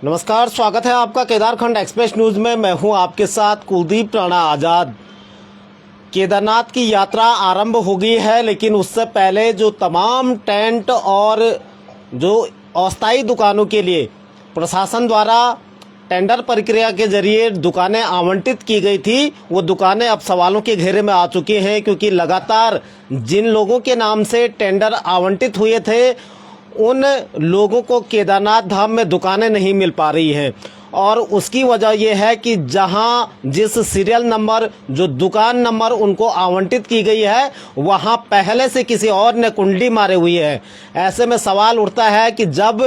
नमस्कार, स्वागत है आपका केदारखंड एक्सप्रेस न्यूज में। मैं हूं आपके साथ कुलदीप राणा आज़ाद। केदारनाथ की यात्रा आरंभ हो गई है, लेकिन उससे पहले जो तमाम टेंट और जो अस्थायी दुकानों के लिए प्रशासन द्वारा टेंडर प्रक्रिया के जरिए दुकानें आवंटित की गई थी, वो दुकानें अब सवालों के घेरे में आ चुकी हैं, क्योंकि लगातार जिन लोगों के नाम से टेंडर आवंटित हुए थे उन लोगों को केदारनाथ धाम में दुकानें नहीं मिल पा रही हैं। और उसकी वजह यह है कि जहां जिस सीरियल नंबर जो दुकान नंबर उनको आवंटित की गई है, वहां पहले से किसी और ने कुंडली मारे हुई है। ऐसे में सवाल उठता है कि जब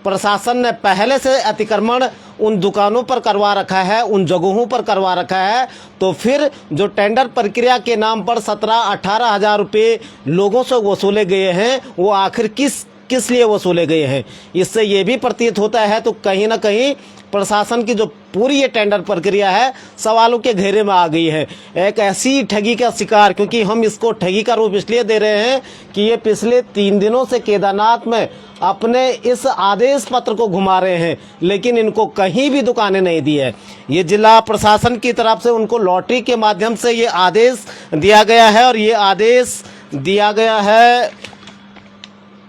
प्रशासन ने पहले से अतिक्रमण उन दुकानों पर करवा रखा है, उन जगहों पर करवा रखा है, तो फिर जो टेंडर प्रक्रिया के नाम पर 17-18 हज़ार रुपये लोगों से वसूले गए हैं, वो आखिर किस लिए वसूले गए हैं। इससे ये भी प्रतीत होता है तो कहीं ना कहीं प्रशासन की जो पूरी ये टेंडर प्रक्रिया है सवालों के घेरे में आ गई है। एक ऐसी ठगी का शिकार, क्योंकि हम इसको ठगी का रूप इसलिए दे रहे हैं कि ये पिछले 3 दिनों से केदारनाथ में अपने इस आदेश पत्र को घुमा रहे हैं, लेकिन इनको कहीं भी दुकानें नहीं दी है। ये जिला प्रशासन की तरफ से उनको लॉटरी के माध्यम से ये आदेश दिया गया है, और ये आदेश दिया गया है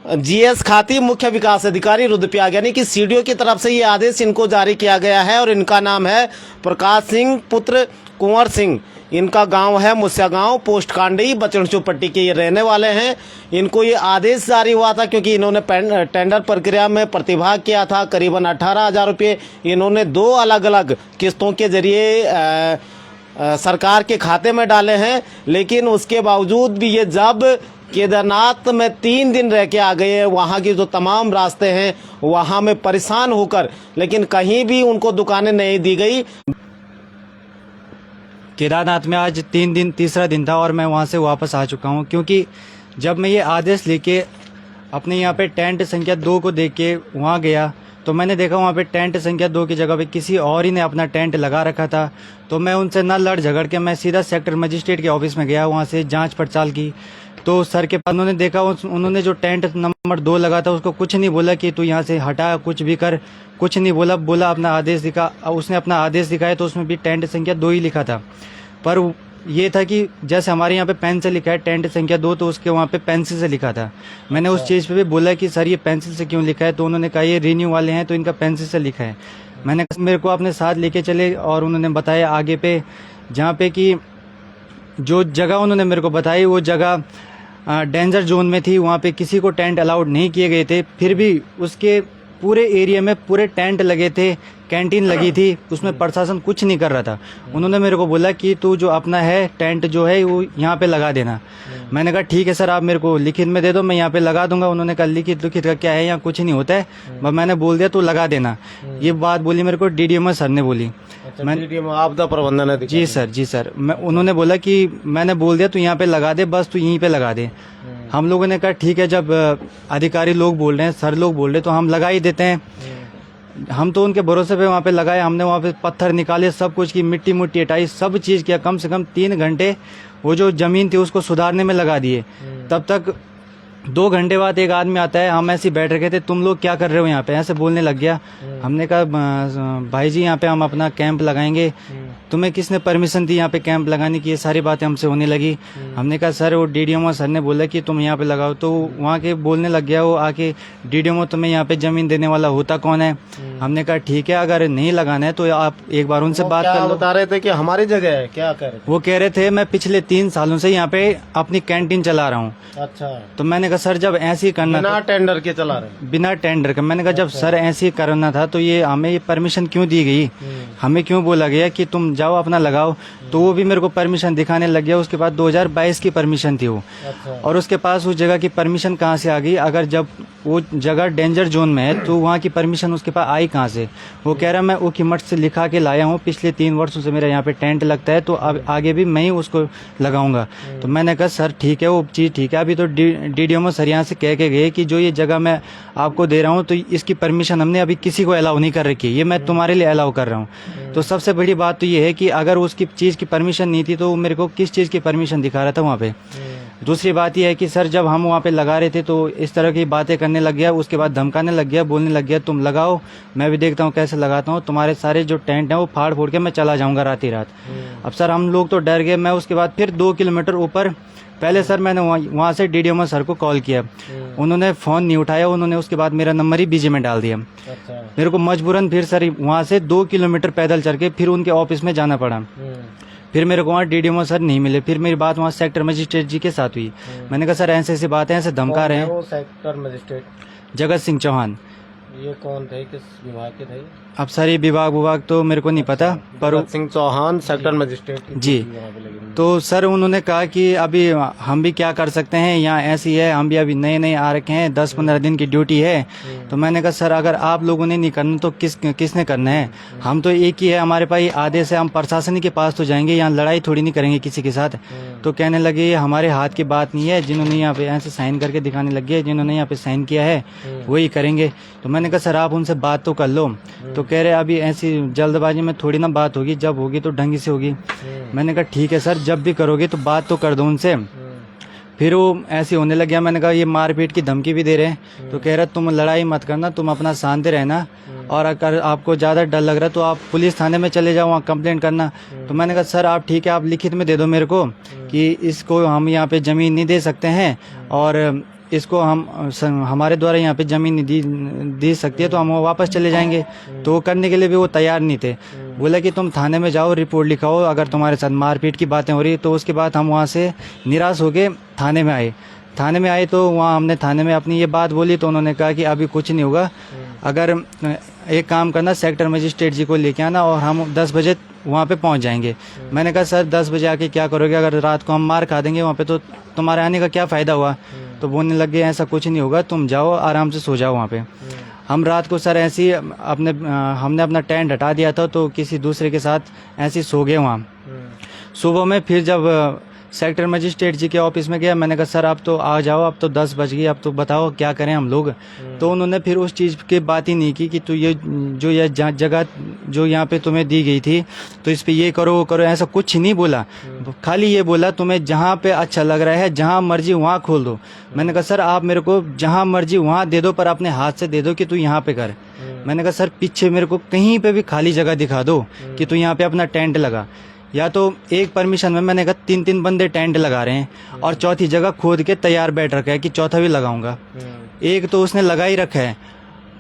जीएस खाती मुख्य विकास अधिकारी रुद्रप्रयाग यानी कि सीडीओ की तरफ से ये आदेश इनको जारी किया गया है। और इनका नाम है प्रकाश सिंह पुत्र कुंवर सिंह। इनका गांव है मुस्या गांव, पोस्ट कांडी, बचन चौपट्टी के ये रहने वाले हैं। इनको ये आदेश जारी हुआ था क्योंकि इन्होंने टेंडर प्रक्रिया में प्रतिभाग किया था। करीबन 18 हज़ार रुपये इन्होंने 2 अलग अलग किस्तों के जरिए सरकार के खाते में डाले हैं। लेकिन उसके बावजूद भी ये जब केदारनाथ में 3 दिन रह के आ गए हैं, वहाँ की जो तमाम रास्ते हैं वहाँ में परेशान होकर, लेकिन कहीं भी उनको दुकानें नहीं दी गई। केदारनाथ में आज तीसरा दिन था और मैं वहाँ से वापस आ चुका हूँ, क्योंकि जब मैं ये आदेश लेके अपने यहाँ पे टेंट संख्या 2 को देख के वहाँ गया तो मैंने देखा वहाँ पे टेंट संख्या 2 की जगह पे किसी और ही ने अपना टेंट लगा रखा था। तो मैं उनसे ना लड़ झगड़ के मैं सीधा सेक्टर मजिस्ट्रेट के ऑफिस में गया, वहाँ से जांच पड़ताल की। तो सर के पास उन्होंने देखा, उन्होंने जो टेंट नंबर 2 लगा था उसको कुछ नहीं बोला कि तू यहाँ से हटा, कुछ भी कर, कुछ नहीं बोला अपना आदेश दिखा। उसने अपना आदेश दिखाया तो उसमें भी टेंट संख्या 2 ही लिखा था, पर ये था कि जैसे हमारे यहाँ पे पेन से लिखा है टेंट संख्या 2, तो उसके वहाँ पे पेंसिल से लिखा था। मैंने उस चीज़ पे भी बोला कि सर ये पेंसिल से क्यों लिखा है, तो उन्होंने कहा ये रिन्यू वाले हैं तो इनका पेंसिल से लिखा है। मैंने मेरे को अपने साथ लेके चले और उन्होंने बताया आगे पे, जहाँ पे कि जो जगह उन्होंने मेरे को बताई वो जगह डेंजर जोन में थी, वहाँ पे किसी को टेंट अलाउड नहीं किए गए थे। फिर भी उसके पूरे एरिया में पूरे टेंट लगे थे, कैंटीन लगी थी, उसमें प्रशासन कुछ नहीं कर रहा था। उन्होंने मेरे को बोला कि तू जो अपना है टेंट जो है वो यहाँ पे लगा देना। मैंने कहा ठीक है सर, आप मेरे को लिखित में दे दो, मैं यहाँ पे लगा दूंगा। उन्होंने कहा लिखित का क्या है, यहाँ कुछ नहीं होता है। मैंने बोल दिया तू लगा देना। ये बात बोली मेरे को डीडीएमओ सर ने बोली। डीडीएमओ आपदा प्रबंधन अधिकारी। जी सर उन्होंने बोला कि मैंने बोल दिया तू यहाँ पे लगा दे, बस तू यहीं पे लगा दे। हम लोगों ने कहा ठीक है, जब अधिकारी लोग बोल रहे हैं, सर लोग बोल रहे हैं तो हम लगा ही देते हैं। हम तो उनके भरोसे पे वहाँ पे लगाए, हमने वहाँ पे पत्थर निकाले, सब कुछ की मिट्टी हटाई, सब चीज़ किया। कम से कम 3 घंटे वो जो जमीन थी उसको सुधारने में लगा दिए। तब तक 2 घंटे बाद एक आदमी आता है, हम ऐसे ही बैठ रखे थे, तुम लोग क्या कर रहे हो यहाँ पे, ऐसे बोलने लग गया। हमने कहा भाई जी यहाँ पे हम अपना कैंप लगाएंगे, तुम्हें किसने परमिशन दी यहाँ पे कैंप लगाने की, ये सारी बातें हमसे होने लगी। हमने कहा सर वो डीडीएमओ सर ने बोला कि तुम यहाँ पे लगाओ, तो वहाँ के बोलने लग गया वो आके, डीडीएमओ तुम्हें यहाँ पे जमीन देने वाला होता कौन है। हमने कहा ठीक है, अगर नहीं लगाना है तो आप एक बार उनसे बात कर लो। बता रहे थे कि हमारी जगह है, क्या कह रहे थे? वो कह रहे थे मैं पिछले 3 सालों से यहाँ पे अपनी कैंटीन चला रहा हूँ। अच्छा। तो मैंने कहा सर जब ऐसे ही करना, बिना टेंडर के चला रहे, बिना टेंडर का, मैंने कहा जब सर ऐसे ही करना था तो ये हमें ये परमिशन क्यों दी गई, हमें क्यों बोला गया कि तुम जाओ अपना लगाओ। तो वो भी मेरे को परमिशन दिखाने लग गया। उसके बाद 2022 की परमिशन थी वो। अच्छा। और उसके पास उस जगह की परमिशन कहाँ से आ गई, अगर जब वो जगह डेंजर जोन में है तो वहाँ की परमिशन उसके पास आई कहाँ से। वो कह रहा मैं ओखी मठ से लिखा के लाया हूँ, पिछले 3 वर्षों से मेरा यहाँ पे टेंट लगता है, तो अब आगे भी मैं ही उसको लगाऊंगा। तो मैंने कहा सर ठीक है, वो चीज़ ठीक है, अभी तो डीडीएमओ सर यहाँ से कह के गए कि जो ये जगह मैं आपको दे रहा हूँ तो इसकी परमिशन हमने अभी किसी को अलाउ नहीं कर रखी, ये मैं तुम्हारे लिए अलाउ कर रहा हूँ। तो सबसे बड़ी बात तो ये है कि अगर उसकी चीज़ की परमिशन नहीं थी तो मेरे को किस चीज़ की परमिशन दिखा रहा था वहाँ पे। दूसरी बात यह है कि सर जब हम वहाँ पे लगा रहे थे तो इस तरह की बातें करने लग गया, उसके बाद धमकाने लग गया, बोलने लग गया तुम लगाओ, मैं भी देखता हूँ कैसे लगाता हूँ, तुम्हारे सारे जो टेंट हैं वो फाड़ फोड़ के मैं चला जाऊँगा रात ही रात। अब सर हम लोग तो डर गए। मैं उसके बाद फिर 2 किलोमीटर ऊपर, पहले सर मैंने वहाँ से DDMO सर को कॉल किया, उन्होंने फ़ोन नहीं उठाया, उन्होंने उसके बाद मेरा नंबर ही बिजी में डाल दिया। अच्छा। मेरे को मजबूरन फिर सर वहाँ से 2 किलोमीटर पैदल चल के फिर उनके ऑफिस में जाना पड़ा। फिर मेरे को वहाँ DDMO सर नहीं मिले। फिर मेरी बात वहाँ सेक्टर मजिस्ट्रेट जी के साथ हुई। मैंने कहा सर ऐसे ऐसी बात है, ऐसे धमका रहे हैं। वो सेक्टर मजिस्ट्रेट जगत सिंह चौहान। ये कौन थे, किस विभाग के थे? अब सर ये विभाग तो मेरे को नहीं पता, पर जगत सिंह चौहान सेक्टर मजिस्ट्रेट जी। तो सर उन्होंने कहा कि अभी हम भी क्या कर सकते हैं, यहाँ ऐसी है, हम भी अभी नए नए आ रखे हैं, 10-15 दिन की ड्यूटी है। तो मैंने कहा सर अगर आप लोगों ने नहीं करना तो किसने करना है? हम तो एक ही है, हमारे पास आदेश है, हम प्रशासन के पास तो जाएंगे, यहाँ लड़ाई थोड़ी नहीं करेंगे किसी के साथ। तो कहने लगे ये हमारे हाथ की बात नहीं है, जिन्होंने यहाँ पे ऐसे साइन करके दिखाने लग गए, जिन्होंने यहाँ पे साइन किया है वही करेंगे। तो मैंने कहा सर आप उनसे बात तो कर लो। तो कह रहे अभी ऐसी जल्दबाजी में थोड़ी ना बात होगी, जब होगी तो ढंग से होगी। मैंने कहा ठीक है सर, जब भी करोगे तो बात तो कर दो उनसे। फिर वो ऐसे होने लग गया। मैंने कहा ये मारपीट की धमकी भी दे रहे हैं। तो कह रहा तुम लड़ाई मत करना, तुम अपना शांति रहना, और अगर आपको ज़्यादा डर लग रहा है तो आप पुलिस थाने में चले जाओ, वहाँ कंप्लेंट करना। तो मैंने कहा सर आप ठीक है, आप लिखित में दे दो मेरे को कि इसको हम यहाँ पे ज़मीन नहीं दे सकते हैं, और इसको हमारे द्वारा यहाँ पे ज़मीन नहीं दी सकती है, तो हम वापस चले जाएंगे। तो वो करने के लिए भी वो तैयार नहीं थे। बोला कि तुम थाने में जाओ, रिपोर्ट लिखाओ अगर तुम्हारे साथ मारपीट की बातें हो रही। तो उसके बाद हम वहाँ से निराश होके थाने में आए। तो वहाँ हमने थाने में अपनी ये बात बोली, तो उन्होंने कहा कि अभी कुछ नहीं होगा, अगर एक काम करना सेक्टर मजिस्ट्रेट जी को लेके आना और हम 10 बजे वहाँ पे पहुँच जाएंगे। मैंने कहा सर 10 बजे आके क्या करोगे, अगर रात को हम मार खा देंगे वहाँ पे तो तुम्हारे आने का क्या फ़ायदा हुआ? तो बोलने लग गए ऐसा कुछ नहीं होगा, तुम जाओ आराम से सो जाओ वहाँ पे। हम रात को सर ऐसे ही हमने अपना टेंट हटा दिया था, तो किसी दूसरे के साथ ऐसे ही सो गए वहाँ। सुबह में फिर जब सेक्टर मजिस्ट्रेट जी के ऑफिस में गया, मैंने कहा सर आप तो आ जाओ, अब तो 10 बज गई, अब तो बताओ क्या करें हम लोग। तो उन्होंने फिर उस चीज़ की बात ही नहीं की कि तो ये जगह जो यहाँ पे तुम्हें दी गई थी तो इस पे ये करो वो करो, ऐसा कुछ नहीं बोला। खाली ये बोला तुम्हें जहाँ पे अच्छा लग रहा है, जहाँ मर्जी वहाँ खोल दो। मैंने कहा सर आप मेरे को जहाँ मर्जी वहाँ दे दो, पर अपने हाथ से दे दो कि तू यहाँ पे कर। मैंने कहा सर पीछे मेरे को कहीं पे भी खाली जगह दिखा दो कि तू यहाँ पे अपना टेंट लगा। या तो एक परमिशन में मैंने कहा 3-3 बंदे टेंट लगा रहे हैं और चौथी जगह खोद के तैयार बैठ रखा है कि चौथा भी लगाऊंगा। एक तो उसने लगा ही रखा है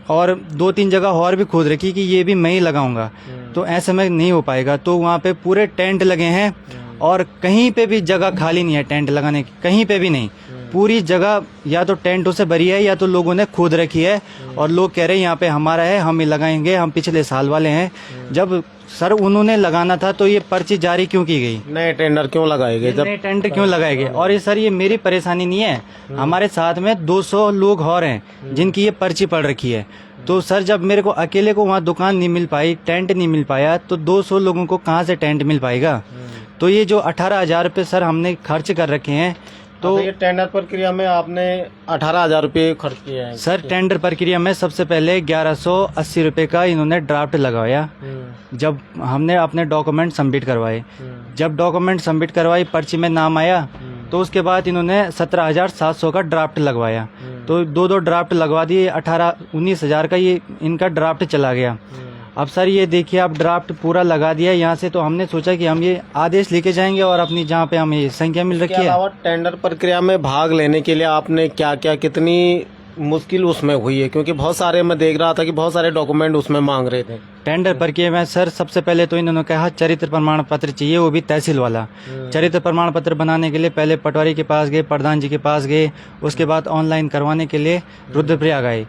और 2-3 जगह और भी खोद रखी कि ये भी मैं ही लगाऊंगा। तो ऐसे में नहीं हो पाएगा। तो वहाँ पे पूरे टेंट लगे हैं और कहीं पे भी जगह खाली नहीं है टेंट लगाने की, कहीं पे भी नहीं। पूरी जगह या तो टेंटों से भरी है या तो लोगों ने खोद रखी है और लोग कह रहे हैं यहाँ पे हमारा है, हम ही लगाएंगे, हम पिछले साल वाले हैं। जब सर उन्होंने लगाना था तो ये पर्ची जारी क्यों की गई? नए टेंडर क्यों लगाए गए? नए टेंट क्यों लगाए गए? और ये सर ये मेरी परेशानी नहीं है, हमारे साथ में 200 लोग और हैं जिनकी ये पर्ची पड़ रखी है। तो सर जब मेरे को अकेले को वहाँ दुकान नहीं मिल पाई, टेंट नहीं मिल पाया, तो 200 लोगों को कहाँ से टेंट मिल पाएगा? तो ये जो 18,000 रुपये सर हमने खर्च कर रखे हैं, तो ये टेंडर प्रक्रिया में आपने 18,000 रुपये खर्च किए हैं। सर टेंडर प्रक्रिया में सबसे पहले 1180 रुपये का इन्होंने ड्राफ्ट लगवाया। जब हमने अपने डॉक्यूमेंट सबमिट करवाए, जब डॉक्यूमेंट सबमिट करवाई, पर्ची में नाम आया, तो उसके बाद इन्होंने 17,700 का ड्राफ्ट लगवाया। तो 2 ड्राफ्ट लगवा दिए, 18-19,000 का ये इनका ड्राफ्ट चला गया। अब सर ये देखिए आप ड्राफ्ट पूरा लगा दिया यहाँ से, तो हमने सोचा कि हम ये आदेश लेके जाएंगे और अपनी जहाँ पे हमें संख्या मिल रखी है। टेंडर प्रक्रिया में भाग लेने के लिए आपने क्या क्या कितनी मुश्किल उसमें हुई है? क्योंकि बहुत सारे मैं देख रहा था कि बहुत सारे डॉक्यूमेंट उसमें मांग रहे थे। टेंडर प्रक्रिया में सर सबसे पहले तो इन्होंने कहा चरित्र प्रमाण पत्र चाहिए, वो भी तहसील वाला। चरित्र प्रमाण पत्र बनाने के लिए पहले पटवारी के पास गए, प्रधान जी के पास गए, उसके बाद ऑनलाइन करवाने के लिए रुद्रप्रयाग आए,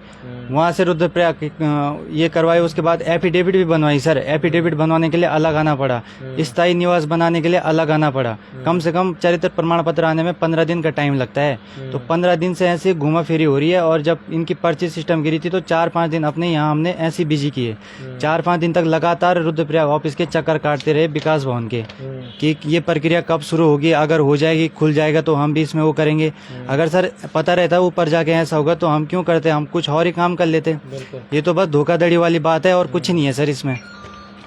वहाँ से रुद्रप्रयाग ये करवाए। उसके बाद एफिडेविट भी बनवाई सर, एफिडेविट बनवाने के लिए अलग आना पड़ा, स्थायी निवास बनाने के लिए अलग आना पड़ा। कम से कम चरित्र प्रमाण पत्र आने में 15 दिन का टाइम लगता है। तो 15 दिन से ऐसे घुमा फेरी हो रही है। और जब इनकी पर्ची सिस्टम गिरी थी तो 4-5 दिन अपने यहाँ हमने ऐसी बिजी किए। 4-5 दिन तक लगातार रुद्रप्रयाग ऑफिस के चक्कर काटते रहे विकास भवन के कि ये प्रक्रिया कब शुरू होगी, अगर हो जाएगी खुल जाएगा तो हम भी इसमें वो करेंगे। अगर सर पता रहता ऊपर जाके ऐसा होगा तो हम क्यों करते, हम कुछ और ही काम कर लेते। ये तो बस धोखाधड़ी वाली बात है और कुछ नहीं है सर इसमें।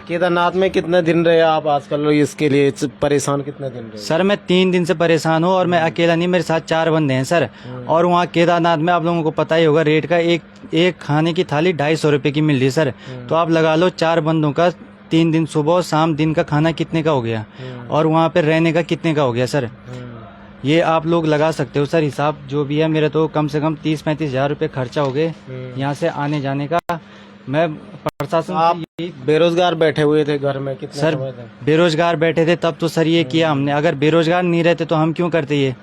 केदारनाथ में कितने दिन रहे आप आजकल, इसके लिए परेशान कितने दिन रहे? सर मैं 3 दिन से परेशान हूँ और मैं अकेला नहीं, मेरे साथ 4 बंदे हैं सर। और वहाँ केदारनाथ में आप लोगों को पता ही होगा रेट का, एक खाने की थाली 250 रुपये की मिल रही है सर। तो आप लगा लो 4 बंदों का 3 दिन सुबह और शाम दिन का खाना कितने का हो गया, और वहाँ पे रहने का कितने का हो गया सर। ये आप लोग लगा सकते हो सर हिसाब जो भी है। मेरे तो कम से कम 30-35 हज़ार रुपये खर्चा हो गए यहाँ से आने जाने का। मैं प्रशासन आप बेरोजगार बैठे हुए थे घर में कितने सर समय तक? बेरोजगार बैठे थे तब तो सर ये किया हमने। अगर बेरोजगार नहीं रहते तो हम क्यों करते ये।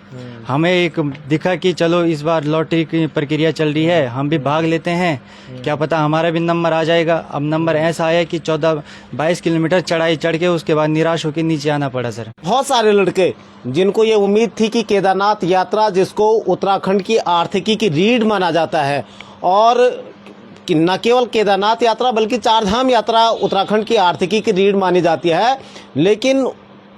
हमें एक दिखा कि चलो इस बार लॉटरी की प्रक्रिया चल रही है, हम भी भाग लेते हैं, क्या पता हमारा भी नंबर आ जाएगा। अब नंबर ऐसा आया कि 14-22 किलोमीटर चढ़ाई चढ़ के उसके बाद निराश होकर नीचे आना पड़ा सर। बहुत सारे लड़के जिनको ये उम्मीद थी कि केदारनाथ यात्रा, जिसको उत्तराखंड की आर्थिकी की रीढ़ माना जाता है, और कि न केवल केदारनाथ यात्रा बल्कि चारधाम यात्रा उत्तराखंड की आर्थिकी की रीढ़ मानी जाती है, लेकिन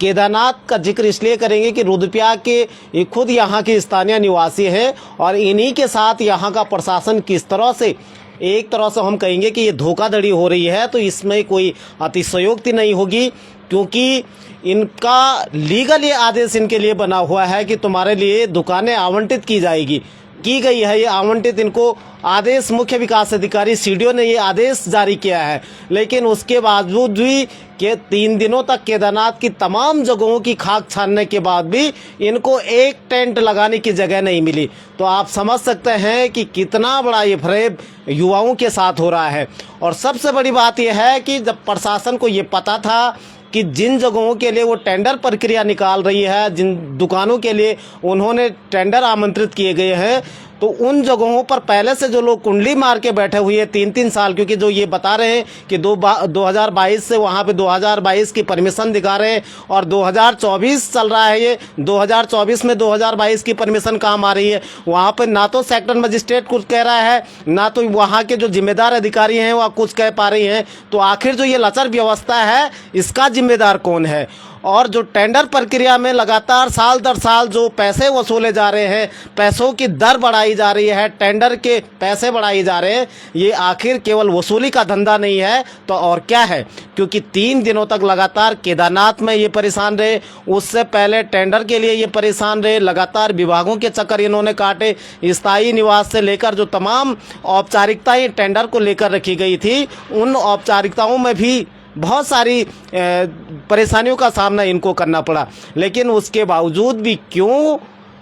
केदारनाथ का जिक्र इसलिए करेंगे कि रुद्रप्रयाग के ये खुद यहाँ के स्थानीय निवासी हैं, और इन्हीं के साथ यहाँ का प्रशासन किस तरह से, एक तरह से हम कहेंगे कि ये धोखाधड़ी हो रही है, तो इसमें कोई अतिशयोक्ति नहीं होगी, क्योंकि इनका लीगल ये आदेश इनके लिए बना हुआ है कि तुम्हारे लिए दुकानें आवंटित की गई है। ये आवंटित इनको आदेश मुख्य विकास अधिकारी सीडीओ ने ये आदेश जारी किया है, लेकिन उसके बावजूद भी कि 3 दिनों तक केदारनाथ की तमाम जगहों की खाक छानने के बाद भी इनको एक टेंट लगाने की जगह नहीं मिली। तो आप समझ सकते हैं कि कितना बड़ा ये फरेब युवाओं के साथ हो रहा है। और सबसे बड़ी बात यह है कि जब प्रशासन को ये पता था कि जिन जगहों के लिए वो टेंडर प्रक्रिया निकाल रही है, जिन दुकानों के लिए उन्होंने टेंडर आमंत्रित किए गए हैं, तो उन जगहों पर पहले से जो लोग कुंडली मार के बैठे हुए हैं 3-3 साल, क्योंकि जो ये बता रहे हैं कि 2022 से वहाँ पे 2022 की परमिशन दिखा रहे हैं, और 2024 चल रहा है, ये 2024 में 2022 की परमिशन काम आ रही है। वहाँ पर ना तो सेक्टर मजिस्ट्रेट कुछ कह रहा है, ना तो वहाँ के जो जिम्मेदार अधिकारी हैं वह कुछ कह पा रही हैं। तो आखिर जो ये लचर व्यवस्था है, इसका जिम्मेदार कौन है? और जो टेंडर प्रक्रिया में लगातार साल दर साल जो पैसे वसूले जा रहे हैं, पैसों की दर बढ़ाई जा रही है, टेंडर के पैसे बढ़ाए जा रहे हैं, ये आखिर केवल वसूली का धंधा नहीं है तो और क्या है? क्योंकि 3 दिनों तक लगातार केदारनाथ में ये परेशान रहे, उससे पहले टेंडर के लिए ये परेशान रहे, लगातार विभागों के चक्कर इन्होंने काटे, स्थायी निवास से लेकर जो तमाम औपचारिकताएं टेंडर को लेकर रखी गई थी, उन औपचारिकताओं में भी बहुत सारी परेशानियों का सामना इनको करना पड़ा। लेकिन उसके बावजूद भी क्यों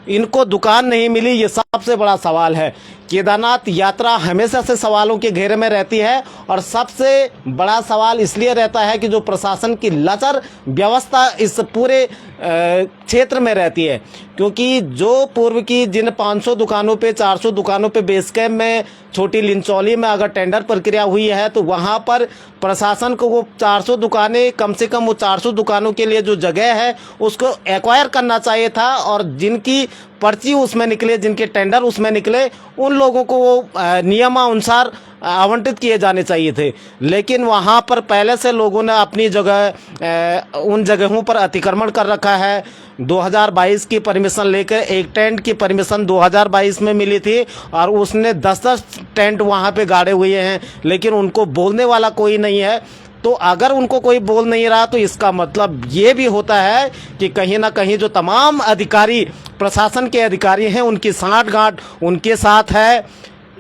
इनको दुकान नहीं मिली, ये सबसे बड़ा सवाल है। केदारनाथ यात्रा हमेशा से सवालों के घेरे में रहती है, और सबसे बड़ा सवाल इसलिए रहता है कि जो प्रशासन की लचर व्यवस्था इस पूरे क्षेत्र में रहती है। क्योंकि जो पूर्व की जिन 500 दुकानों पे, 400 दुकानों पे बेस कैंप में, छोटी लिंचौली में अगर टेंडर प्रक्रिया हुई है, तो वहाँ पर प्रशासन को वो 400 दुकानें, कम से कम वो 400 दुकानों के लिए जो जगह है उसको एक्वायर करना चाहिए था, और जिनकी पर्ची उसमें निकले, जिनके टेंडर उसमें निकले, उन लोगों को वो नियमानुसार आवंटित किए जाने चाहिए थे। लेकिन वहाँ पर पहले से लोगों ने अपनी जगह उन जगहों पर अतिक्रमण कर रखा है। 2022 की परमिशन लेकर एक टेंट की परमिशन 2022 में मिली थी, और उसने 10-10 टेंट वहाँ पे गाड़े हुए हैं, लेकिन उनको बोलने वाला कोई नहीं है। तो अगर उनको कोई बोल नहीं रहा, तो इसका मतलब ये भी होता है कि कहीं ना कहीं जो तमाम अधिकारी, प्रशासन के अधिकारी हैं, उनकी सांठ-गांठ उनके साथ है।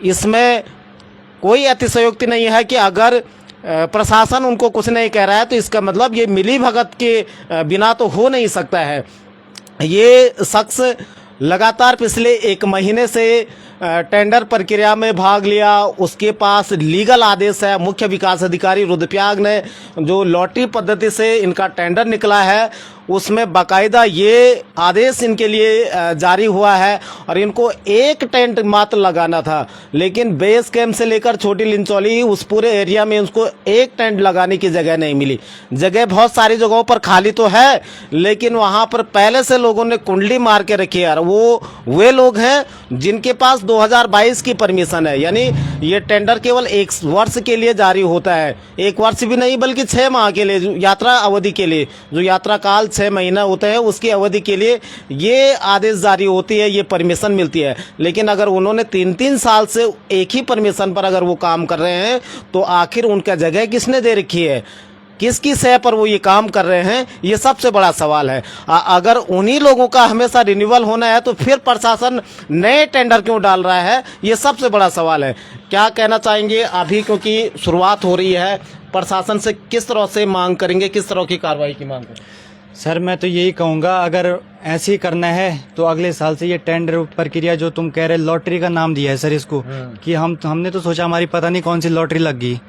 इसमें कोई अतिशयोक्ति नहीं है कि अगर प्रशासन उनको कुछ नहीं कह रहा है, तो इसका मतलब ये मिली भगत के बिना तो हो नहीं सकता है। ये शख्स लगातार पिछले 1 महीने से टेंडर प्रक्रिया में भाग लिया, उसके पास लीगल आदेश है। मुख्य विकास अधिकारी रुद्रप्रयाग ने जो लॉटरी पद्धति से इनका टेंडर निकला है, उसमें बाकायदा ये आदेश इनके लिए जारी हुआ है, और इनको एक टेंट मात्र लगाना था। लेकिन बेस कैंप से लेकर छोटी लिंचौली, उस पूरे एरिया में उसको एक टेंट लगाने की जगह नहीं मिली। जगह बहुत सारी जगहों पर खाली तो है, लेकिन वहाँ पर पहले से लोगों ने कुंडली मार के रखी है। वो वे लोग हैं जिनके पास 2022 की परमिशन है, यानी ये टेंडर केवल 1 वर्ष के लिए जारी होता है। 1 वर्ष भी नहीं बल्कि 6 माह के लिए, यात्रा अवधि के लिए, जो यात्रा काल 6 महीना होता है, उसकी अवधि के लिए ये आदेश जारी होती है, ये परमिशन मिलती है। लेकिन अगर उन्होंने 3-3 साल से एक ही परमिशन पर अगर वो काम कर रहे हैं, तो आखिर उनका जगह किसने दे रखी है? किसकी सह पर वो ये काम कर रहे हैं, ये सबसे बड़ा सवाल है। अगर उन्हीं लोगों का हमेशा रिन्यूअल होना है तो फिर प्रशासन नए टेंडर क्यों डाल रहा है, ये सबसे बड़ा सवाल है। क्या कहना चाहेंगे अभी, क्योंकि शुरुआत हो रही है, प्रशासन से किस तरह से मांग करेंगे, किस तरह की कार्रवाई की मांग करेंगे? सर मैं तो यही कहूँगा, अगर ऐसे ही करना है तो अगले साल से ये टेंडर प्रक्रिया जो तुम कह रहे, लॉटरी का नाम दिया है सर इसको, कि हमने तो सोचा हमारी पता नहीं कौन सी लॉटरी लग गई,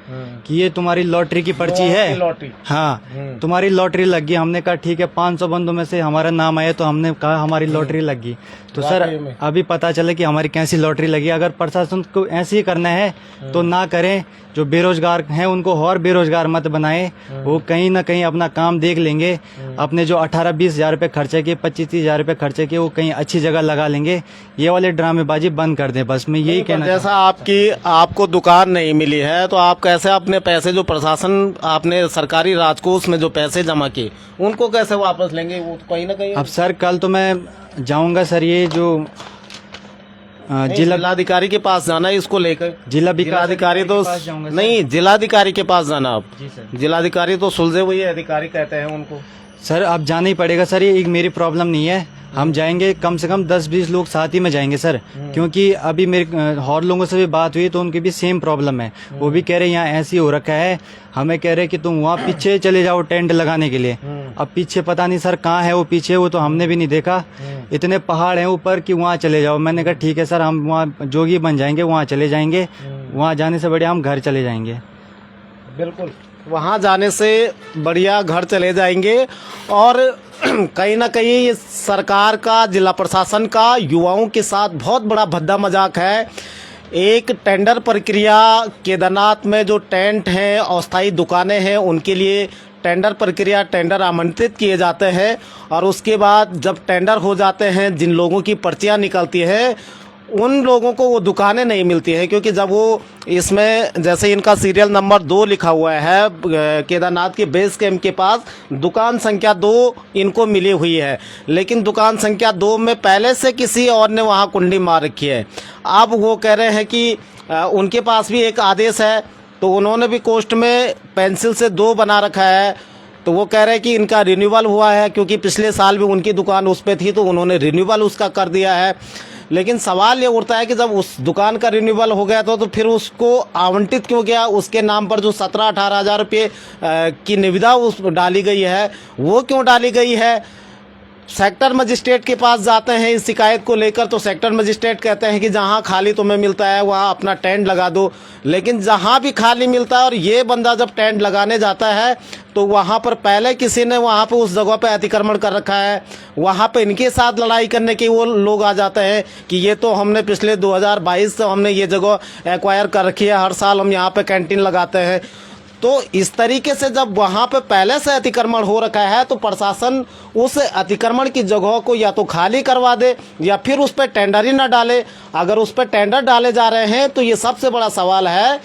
कि ये तुम्हारी लॉटरी की पर्ची है, लॉटरी, हाँ तुम्हारी लॉटरी लग गई। हमने कहा ठीक है, 500 बंदों में से हमारा नाम आया तो हमने कहा हमारी लॉटरी लग गई। तो सर अभी पता चले कि हमारी कैसी लॉटरी लगी। अगर प्रशासन को ऐसे ही करना है तो ना करें, जो बेरोजगार हैं उनको और बेरोजगार मत बनाए, वो कहीं ना कहीं अपना काम देख लेंगे। अपने जो 18-20 हजार रुपये खर्चे किए, 25-30 हजार रुपये खर्चे किए, वो कहीं अच्छी जगह लगा लेंगे। ये वाले ड्रामेबाजी बंद कर दें, बस मैं यही कहना। जैसा आपको दुकान नहीं मिली है तो आप कैसे अपने पैसे, जो प्रशासन आपने सरकारी राजकोष में जो पैसे जमा किए, उनको कैसे वापस लेंगे? वो तो कहीं ना कहीं। अब सर कल तो मैं जाऊंगा सर, ये जो जिलाधिकारी के पास जाना है इसको लेकर। जिलाधिकारी तो नहीं, जिलाधिकारी के पास जाना आप। जी सर। जिलाधिकारी तो सुलझे हुए अधिकारी कहते हैं उनको। सर अब जाना ही पड़ेगा सर, ये एक मेरी प्रॉब्लम नहीं है, हम जाएंगे, कम से कम 10-20 लोग साथ ही में जाएंगे सर। क्योंकि अभी मेरे और लोगों से भी बात हुई तो उनकी भी सेम प्रॉब्लम है। वो भी कह रहे हैं यहाँ ऐसे ही हो रखा है, हमें कह रहे हैं कि तुम वहाँ पीछे चले जाओ टेंट लगाने के लिए। अब पीछे पता नहीं सर कहाँ है वो पीछे, वो तो हमने भी नहीं देखा। इतने पहाड़ हैं ऊपर कि वहाँ चले जाओ। मैंने कहा ठीक है सर, हम वहाँ जोगी बन जाएंगे, वहाँ चले जाएंगे। वहाँ जाने से बढ़िया हम घर चले जाएंगे। बिल्कुल, वहाँ जाने से बढ़िया घर चले जाएंगे। और कहीं ना कहीं ये सरकार का, जिला प्रशासन का युवाओं के साथ बहुत बड़ा भद्दा मजाक है। एक टेंडर प्रक्रिया, केदारनाथ में जो टेंट हैं, अस्थायी दुकानें हैं, उनके लिए टेंडर प्रक्रिया, टेंडर आमंत्रित किए जाते हैं और उसके बाद जब टेंडर हो जाते हैं, जिन लोगों की पर्चियां निकलती हैं, उन लोगों को वो दुकानें नहीं मिलती हैं। क्योंकि जब वो इसमें, जैसे इनका सीरियल नंबर 2 लिखा हुआ है, केदारनाथ के बेस कैंप के पास दुकान संख्या 2 इनको मिली हुई है, लेकिन दुकान संख्या 2 में पहले से किसी और ने वहाँ कुंडी मार रखी है। अब वो कह रहे हैं कि उनके पास भी एक आदेश है, तो उन्होंने भी कोष्ठ में पेंसिल से 2 बना रखा है। तो वो कह रहे हैं कि इनका रिन्यूअल हुआ है, क्योंकि पिछले साल भी उनकी दुकान उस पर थी तो उन्होंने रिन्यूअल उसका कर दिया है। लेकिन सवाल ये उठता है कि जब उस दुकान का रिन्यूअल हो गया तो फिर उसको आवंटित क्यों गया? उसके नाम पर जो 17-18 हजार रुपये की निविदा उस डाली गई है, वो क्यों डाली गई है? सेक्टर मजिस्ट्रेट के पास जाते हैं इस शिकायत को लेकर, तो सेक्टर मजिस्ट्रेट कहते हैं कि जहां खाली तुम्हें मिलता है वहां अपना टेंट लगा दो। लेकिन जहां भी खाली मिलता है और ये बंदा जब टेंट लगाने जाता है तो वहां पर पहले किसी ने वहां पे उस जगह पे अतिक्रमण कर रखा है, वहां पे इनके साथ लड़ाई करने के वो लोग आ जाते हैं कि ये तो हमने पिछले 2022 से हमने ये जगह एक्वायर कर रखी है, हर साल हम यहाँ पे कैंटीन लगाते हैं। तो इस तरीके से जब वहाँ पे पहले से अतिक्रमण हो रखा है तो प्रशासन उस अतिक्रमण की जगह को या तो खाली करवा दे या फिर उस पर टेंडर ही ना डाले। अगर उस पर टेंडर डाले जा रहे हैं तो ये सबसे बड़ा सवाल है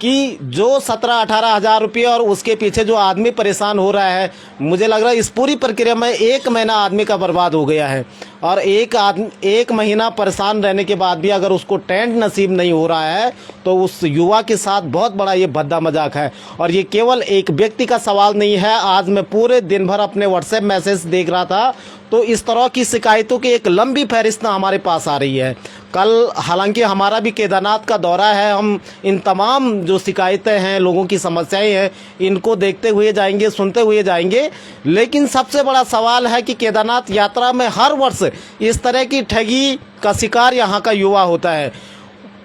कि जो 17-18 हजार रुपये और उसके पीछे जो आदमी परेशान हो रहा है, मुझे लग रहा है इस पूरी प्रक्रिया में 1 महीना आदमी का बर्बाद हो गया है। और एक महीना परेशान रहने के बाद भी अगर उसको टेंट नसीब नहीं हो रहा है तो उस युवा के साथ बहुत बड़ा ये भद्दा मजाक है। और ये केवल एक व्यक्ति का सवाल नहीं है। आज मैं पूरे दिन भर अपने व्हाट्सएप मैसेज देख रहा था तो इस तरह की शिकायतों की एक लंबी फहरिस्त हमारे पास आ रही है। कल हालांकि हमारा भी केदारनाथ का दौरा है, हम इन तमाम जो शिकायतें हैं, लोगों की समस्याएं हैं, इनको देखते हुए जाएंगे, सुनते हुए जाएंगे। लेकिन सबसे बड़ा सवाल है कि केदारनाथ यात्रा में हर वर्ष इस तरह की ठगी का शिकार यहाँ का युवा होता है।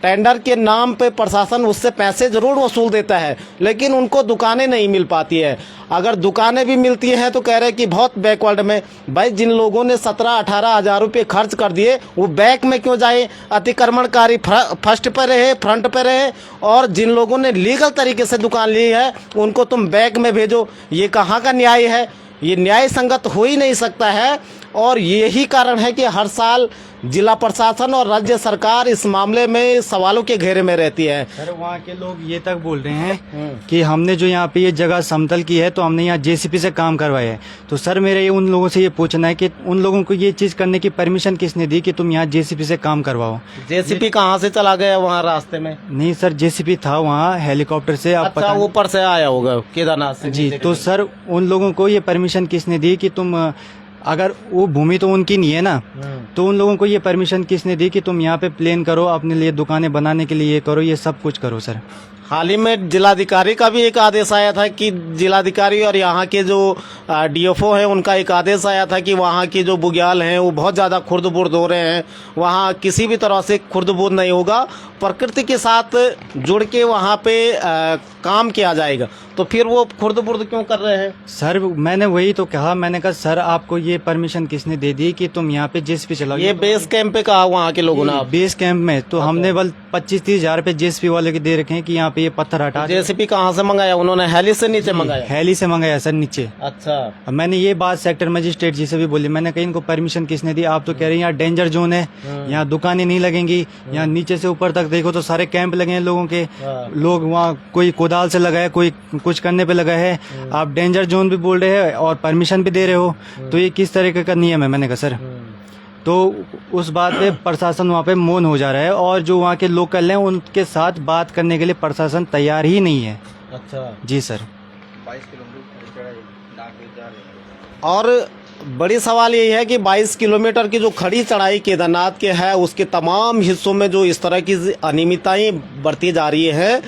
टेंडर के नाम पे प्रशासन उससे पैसे जरूर वसूल देता है, लेकिन उनको दुकानें नहीं मिल पाती है। अगर दुकानें भी मिलती हैं तो कह रहे हैं कि बहुत बैकवर्ड में। भाई, जिन लोगों ने 17-18 हजार रुपये खर्च कर दिए वो बैक में क्यों जाए? अतिक्रमणकारी फर्स्ट पे रहे, फ्रंट पे रहे, और जिन लोगों ने लीगल तरीके से दुकान ली है उनको तुम बैक में भेजो। ये कहाँ का न्याय है? ये न्याय संगत हो ही नहीं सकता है। और यही कारण है कि हर साल जिला प्रशासन और राज्य सरकार इस मामले में सवालों के घेरे में रहती है। सर वहाँ के लोग ये तक बोल रहे हैं कि हमने जो यहाँ पे ये जगह समतल की है तो हमने यहाँ जेसीबी से काम करवाया है। तो सर मेरे ये उन लोगों से ये पूछना है कि उन लोगों को ये चीज़ करने की परमिशन किसने दी कि तुम यहाँ जेसीबी से काम करवाओ? जेसीबी कहाँ से चला गया वहाँ रास्ते में? नहीं सर, जेसीबी था वहाँ हेलीकॉप्टर से। आप अच्छा, ऊपर से आया होगा केदारनाथ से। जी, तो सर उन लोगों को ये परमिशन किसने दी कि तुम, अगर वो भूमि तो उनकी नहीं है ना, तो उन लोगों को ये परमिशन किसने दी कि तुम यहाँ पे प्लेन करो, अपने लिए दुकानें बनाने के लिए ये करो, ये सब कुछ करो? सर हाल ही में जिलाधिकारी का भी एक आदेश आया था कि जिलाधिकारी और यहाँ के जो डीएफओ हैं उनका एक आदेश आया था कि वहाँ की जो बुग्याल हैं वो बहुत ज़्यादा खुर्द-बुर्द हो रहे हैं, वहाँ किसी भी तरह से खुर्द-बुर्द नहीं होगा, प्रकृति के साथ जुड़ के वहाँ पे काम किया जाएगा। तो फिर वो खुर्द-बुर्द क्यों कर रहे हैं? सर मैंने वही तो कहा, मैंने कहा सर आपको ये परमिशन किसने दे दी कि तुम यहाँ पे जेसीबी चलाओ? ये बेस कैंप पे कहा वहाँ के लोगों ने? बेस कैंप में तो हमने बल 25-30 हज़ार रुपए जेसीबी वाले के दे रखे हैं कि यहाँ पे ये पत्थर हटा। जेसीबी कहाँ से मंगाया उन्होंने? हेली से नीचे मंगाया? हेली से मंगाया सर, नीचे। अच्छा, मैंने ये बात सेक्टर मजिस्ट्रेट जी से भी बोली, मैंने कहा इनको परमिशन किसने दी? आप तो कह रहे हैं यहाँ डेंजर जोन है, यहाँ दुकानें नहीं लगेंगी, यहाँ नीचे से ऊपर तक देखो तो सारे कैंप लगे हैं लोगों के, लोग वहाँ कोई कोदाल से लगा है, कोई कुछ करने पे लगा है, आप डेंजर जोन भी बोल रहे हैं और परमिशन भी दे रहे हो, तो ये किस तरीके का नियम है? मैंने कहा सर, तो उस बात पे प्रशासन वहाँ पे मौन हो जा रहा है और जो वहाँ के लोकल हैं उनके साथ बात करने के लिए प्रशासन तैयार ही नहीं है। अच्छा जी सर। 22 किलोमीटर जा रहे हैं। और बड़ी सवाल यही है कि 22 किलोमीटर की जो खड़ी चढ़ाई केदारनाथ के है उसके तमाम हिस्सों में जो इस तरह की अनियमितताएं बरती जा रही है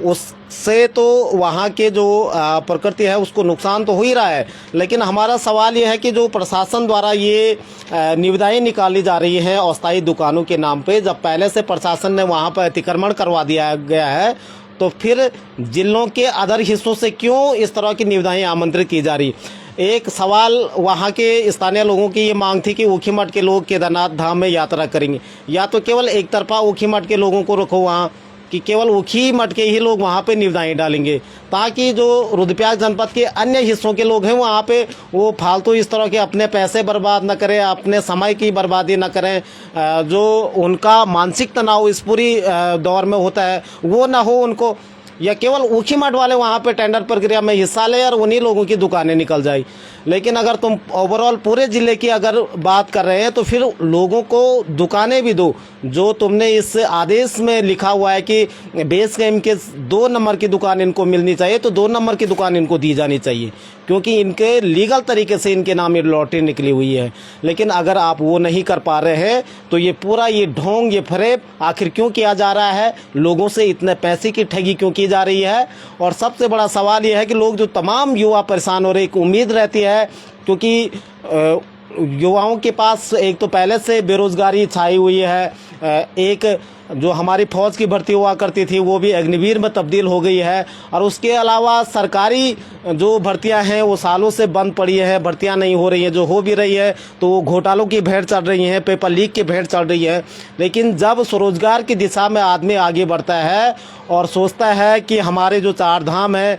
उससे तो वहाँ के जो प्रकृति है उसको नुकसान तो हो ही रहा है, लेकिन हमारा सवाल ये है कि जो प्रशासन द्वारा ये निविदाएं निकाली जा रही हैं अस्थायी दुकानों के नाम पे, जब पहले से प्रशासन ने वहाँ पर अतिक्रमण करवा दिया गया है तो फिर जिलों के अदर हिस्सों से क्यों इस तरह की निविदाएं आमंत्रित की जा रही? एक सवाल वहाँ के स्थानीय लोगों की ये मांग थी कि ऊखीमठ के लोग केदारनाथ धाम में यात्रा करेंगे, या तो केवल एक तरफा ऊखीमठ के लोगों को रखो वहाँ कि केवल ऊखीमठ के ही लोग वहाँ पे निविदाएं डालेंगे, ताकि जो रुद्रप्रयाग जनपद के अन्य हिस्सों के लोग हैं वहाँ पे वो फालतू इस तरह के अपने पैसे बर्बाद न करें, अपने समय की बर्बादी न करें, जो उनका मानसिक तनाव इस पूरी दौर में होता है वो ना हो उनको, या केवल ऊखीमठ वाले वहाँ पे टेंडर प्रक्रिया में हिस्सा ले और उन्हीं लोगों की दुकानें निकल जाए। लेकिन अगर तुम ओवरऑल पूरे ज़िले की अगर बात कर रहे हैं तो फिर लोगों को दुकानें भी दो, जो तुमने इस आदेश में लिखा हुआ है कि बेस कैंप के 2 नंबर की दुकान इनको मिलनी चाहिए, तो 2 नंबर की दुकान इनको दी जानी चाहिए क्योंकि इनके लीगल तरीके से इनके नाम ये लॉटरी निकली हुई है। लेकिन अगर आप वो नहीं कर पा रहे हैं तो ये पूरा ये ढोंग, ये फरेब आखिर क्यों किया जा रहा है? लोगों से इतने पैसे की ठगी क्यों की जा रही है? और सबसे बड़ा सवाल ये है कि लोग जो तमाम युवा परेशान हो रहे, एक उम्मीद रहती है क्योंकि युवाओं के पास एक तो पहले से बेरोजगारी छाई हुई है, एक जो हमारी फौज की भर्ती हुआ करती थी वो भी अग्निवीर में तब्दील हो गई है, और उसके अलावा सरकारी जो भर्तियां हैं वो सालों से बंद पड़ी है, भर्तियां नहीं हो रही हैं, जो हो भी रही है तो वो घोटालों की भेंट चढ़ रही हैं, पेपर लीक की भेंट चढ़ रही है। लेकिन जब स्वरोजगार की दिशा में आदमी आगे बढ़ता है और सोचता है कि हमारे जो 4 धाम है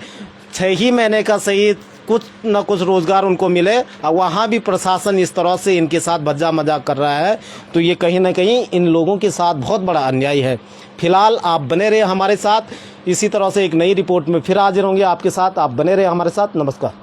6 ही महीने का सही कुछ न कुछ रोजगार उनको मिले, और वहाँ भी प्रशासन इस तरह से इनके साथ भज्जा मजाक कर रहा है, तो ये कहीं ना कहीं इन लोगों के साथ बहुत बड़ा अन्याय है। फिलहाल आप बने रहे हमारे साथ, इसी तरह से एक नई रिपोर्ट में फिर हाजिर होंगे आपके साथ, आप बने रहे हमारे साथ। नमस्कार।